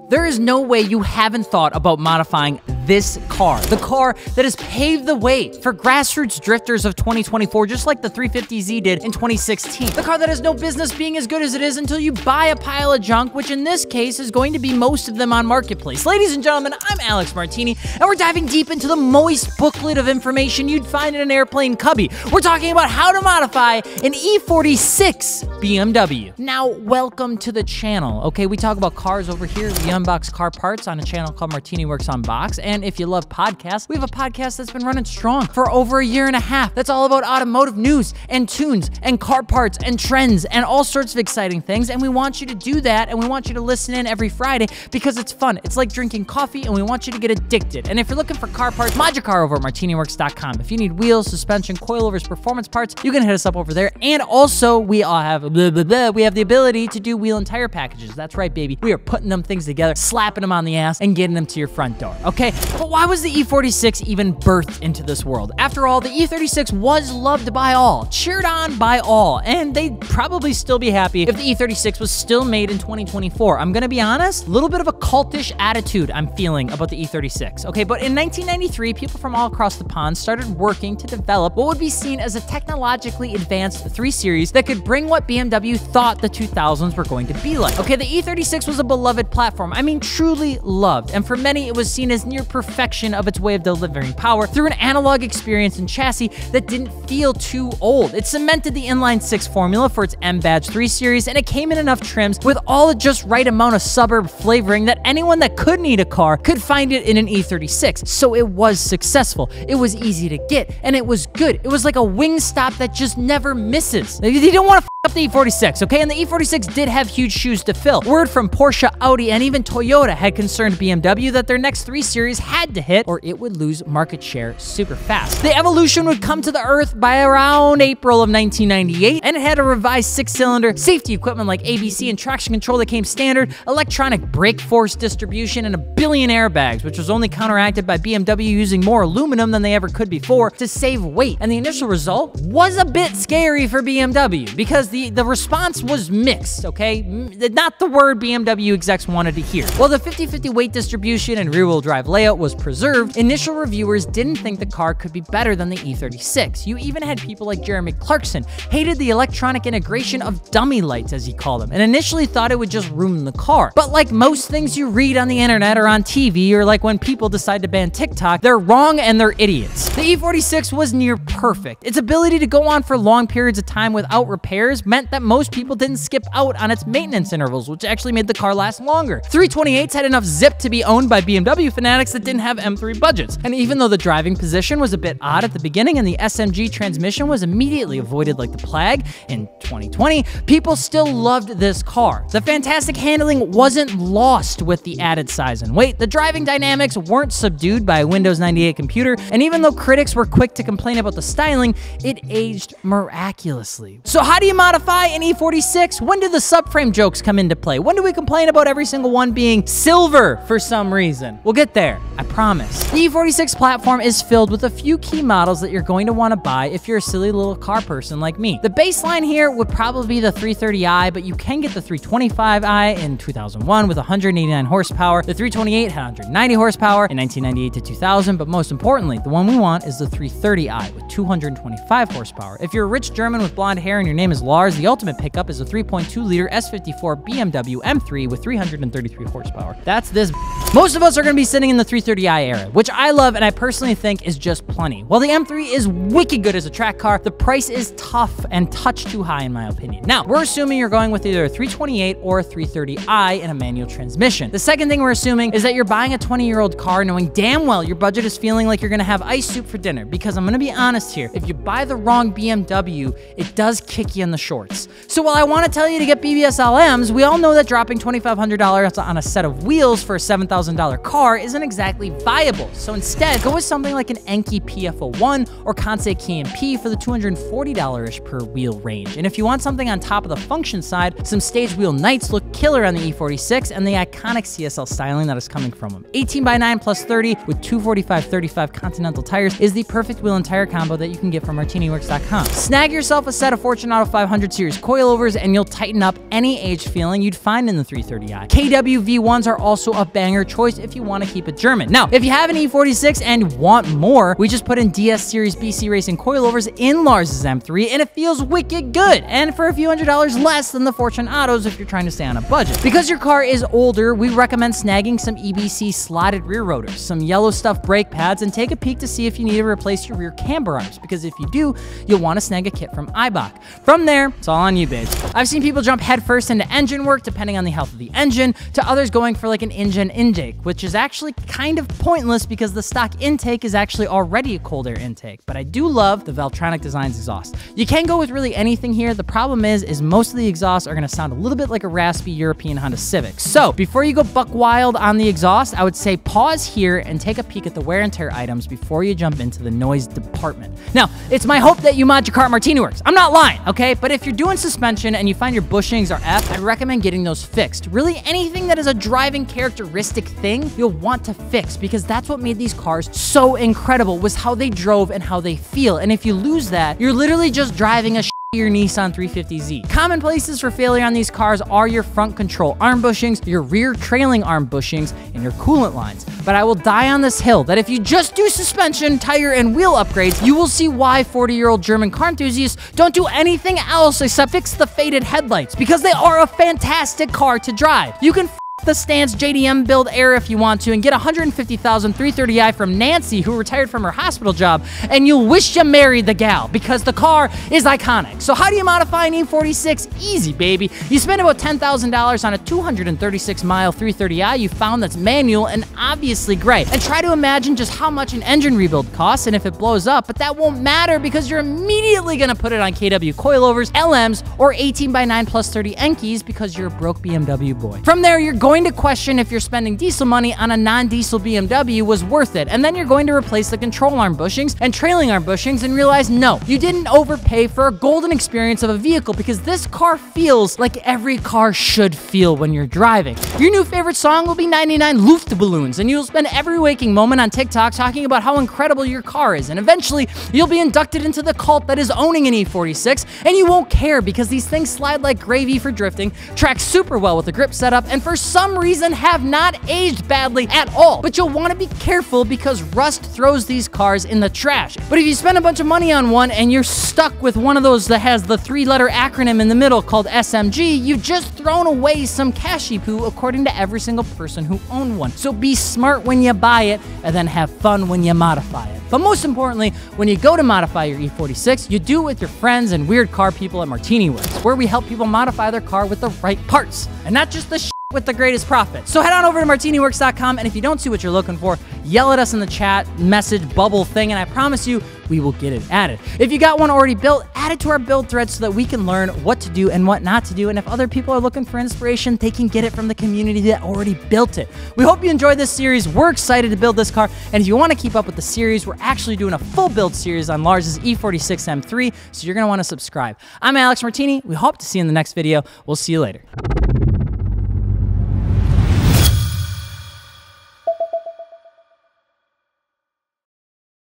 There is no way you haven't thought about modifying this car. The car that has paved the way for grassroots drifters of 2024, just like the 350Z did in 2016. The car that has no business being as good as it is until you buy a pile of junk, which in this case is going to be most of them on Marketplace. Ladies and gentlemen, I'm Alex Martini, and we're diving deep into the moist booklet of information you'd find in an airplane cubby. We're talking about how to modify an E46 BMW. Now, welcome to the channel. Okay, we talk about cars over here. We unbox car parts on a channel called Martini Works Unbox. And if you love podcasts, we have a podcast that's been running strong for over a year and a half. That's all about automotive news and tunes and car parts and trends and all sorts of exciting things. And we want you to do that, and we want you to listen in every Friday because it's fun. It's like drinking coffee, and we want you to get addicted. And if you're looking for car parts, mod your car over at martiniworks.com. If you need wheels, suspension, coilovers, performance parts, you can hit us up over there. And also, we all have we have the ability to do wheel and tire packages. That's right, baby. We are putting them things together, slapping them on the ass, and getting them to your front door, okay? But why was the E46 even birthed into this world? After all, the E36 was loved by all, cheered on by all, and they'd probably still be happy if the E36 was still made in 2024. I'm gonna be honest, a little bit of a cultish attitude I'm feeling about the E36, okay? But in 1993, people from all across the pond started working to develop what would be seen as a technologically advanced 3 Series that could bring what BMW thought the 2000s were going to be like. Okay, the E36 was a beloved platform. I mean, truly loved, and for many, it was seen as near perfection of its way of delivering power through an analog experience and chassis that didn't feel too old. It cemented the inline-6 formula for its M-Badge 3 Series, and it came in enough trims with all the just right amount of suburb flavoring that anyone that could need a car could find it in an E36. So it was successful. It was easy to get, and it was good. It was like a wing stop that just never misses. You don't want to up the E46, okay? And the E46 did have huge shoes to fill. Word from Porsche, Audi, and even Toyota had concerned BMW that their next 3 Series had to hit or it would lose market share super fast. The evolution would come to the earth by around April of 1998, and it had a revised 6-cylinder, safety equipment like ABC and traction control that came standard, electronic brake force distribution, and 1 billion airbags, which was only counteracted by BMW using more aluminum than they ever could before to save weight. And the initial result was a bit scary for BMW because the response was mixed, okay? Not the word BMW execs wanted to hear. While the 50-50 weight distribution and rear-wheel drive layout was preserved, initial reviewers didn't think the car could be better than the E36. You even had people like Jeremy Clarkson hated the electronic integration of dummy lights, as he called them, and initially thought it would just ruin the car. But like most things you read on the internet or on TV, or like when people decide to ban TikTok, they're wrong and they're idiots. The E46 was near perfect. Its ability to go on for long periods of time without repairs meant that most people didn't skip out on its maintenance intervals, which actually made the car last longer. 328s had enough zip to be owned by BMW fanatics that didn't have M3 budgets. And even though the driving position was a bit odd at the beginning and the SMG transmission was immediately avoided like the plague in 2020, people still loved this car. The fantastic handling wasn't lost with the added size and weight. The driving dynamics weren't subdued by a Windows 98 computer, and even though critics were quick to complain about the styling, it aged miraculously. So how do you modify an E46? When do the subframe jokes come into play? When do we complain about every single one being silver for some reason? We'll get there, I promise. The E46 platform is filled with a few key models that you're going to want to buy if you're a silly little car person like me. The baseline here would probably be the 330i, but you can get the 325i in 2001 with 189 horsepower. The 328 had 190 horsepower in 1998 to 2000, but most importantly, the one we want is the 330i with 225 horsepower. If you're a rich German with blonde hair and your name is Lars, the ultimate pickup is a 3.2-liter S54 BMW M3 with 333 horsepower. That's this. Most of us are going to be sitting in the 330i era, which I love and I personally think is just plenty. While the M3 is wicked good as a track car, the price is tough and touch too high in my opinion. Now, we're assuming you're going with either a 328 or a 330i in a manual transmission. The second thing we're assuming is that you're buying a 20-year-old car knowing damn well your budget is feeling like you're going to have ice soup for dinner, because I'm going to be honest here, if you buy the wrong BMW, it does kick you in the shorts. So while I want to tell you to get BBS LMs, we all know that dropping $2,500 on a set of wheels for a $7,000 $200,000 car isn't exactly viable. So instead, go with something like an Enkei PF01 or Kansei KMP for the $240-ish per wheel range. And if you want something on top of the function side, some stage wheel Knights look killer on the E46 and the iconic CSL styling that is coming from them. 18x9 plus 30 with 245/35 Continental tires is the perfect wheel and tire combo that you can get from martiniworks.com. Snag yourself a set of Fortunato 500 series coilovers and you'll tighten up any aged feeling you'd find in the 330i. KW V1s are also a banger choice if you want to keep it German. Now, if you have an E46 and want more, we just put in DS Series BC Racing coilovers in Lars's M3 and it feels wicked good, and for a few $100s less than the Fortunatos if you're trying to stay on a budget. Because your car is older, we recommend snagging some EBC slotted rear rotors, some yellow stuff brake pads, and take a peek to see if you need to replace your rear camber arms, because if you do, you'll want to snag a kit from Eibach. From there, it's all on you, babes. I've seen people jump headfirst into engine work depending on the health of the engine, to others going for like an engine intake, which is actually kind of pointless because the stock intake is actually already a cold air intake. But I do love the Valtronic Designs exhaust. You can go with really anything here. The problem is most of the exhausts are going to sound a little bit like a raspy European Honda Civic. So before you go buck wild on the exhaust, I would say pause here and take a peek at the wear and tear items before you jump into the noise department. Now, it's my hope that you mod your car at Martini Works. I'm not lying, okay? But if you're doing suspension and you find your bushings are F, I'd recommend getting those fixed. Really, anything that is a driving characteristic thing, you'll want to fix, because that's what made these cars so incredible, was how they drove and how they feel. And if you lose that, you're literally just driving a your Nissan 350Z. Common places for failure on these cars are your front control arm bushings, your rear trailing arm bushings, and your coolant lines. But I will die on this hill that if you just do suspension, tire, and wheel upgrades, you will see why 40-year-old German car enthusiasts don't do anything else except fix the faded headlights, because they are a fantastic car to drive. You can the Stance JDM build air if you want to and get $150,000 330i from Nancy, who retired from her hospital job, and you'll wish you married the gal, because the car is iconic. So how do you modify an E46? Easy, baby. You spend about $10,000 on a 236-mile 330i you found that's manual and obviously great, and try to imagine just how much an engine rebuild costs and if it blows up, but that won't matter because you're immediately going to put it on KW coilovers, LMs, or 18x9 plus 30 Enkeis because you're a broke BMW boy. From there, you're going to question if you're spending diesel money on a non-diesel BMW was worth it, and then you're going to replace the control arm bushings and trailing arm bushings and realize, no, you didn't overpay for a golden experience of a vehicle, because this car feels like every car should feel when you're driving. Your new favorite song will be 99 Luftballons, and you'll spend every waking moment on TikTok talking about how incredible your car is, and eventually you'll be inducted into the cult that is owning an E46, and you won't care because these things slide like gravy for drifting, track super well with the grip setup, and for some reason have not aged badly at all. But you'll want to be careful because rust throws these cars in the trash. But if you spend a bunch of money on one and you're stuck with one of those that has the 3-letter acronym in the middle called SMG, you've just thrown away some cashy poo according to every single person who owned one. So be smart when you buy it and then have fun when you modify it. But most importantly, when you go to modify your E46, you do it with your friends and weird car people at Martini Works, where we help people modify their car with the right parts and not just the with the greatest profit. So head on over to martiniworks.com, and if you don't see what you're looking for, yell at us in the chat message bubble thing, and I promise you we will get it added. If you got one already built, add it to our build thread so that we can learn what to do and what not to do, and if other people are looking for inspiration, they can get it from the community that already built it. We hope you enjoyed this series. We're excited to build this car, and if you want to keep up with the series, we're actually doing a full build series on Lars's E46 M3, so you're going to want to subscribe. I'm Alex Martini. We hope to see you in the next video. We'll see you later.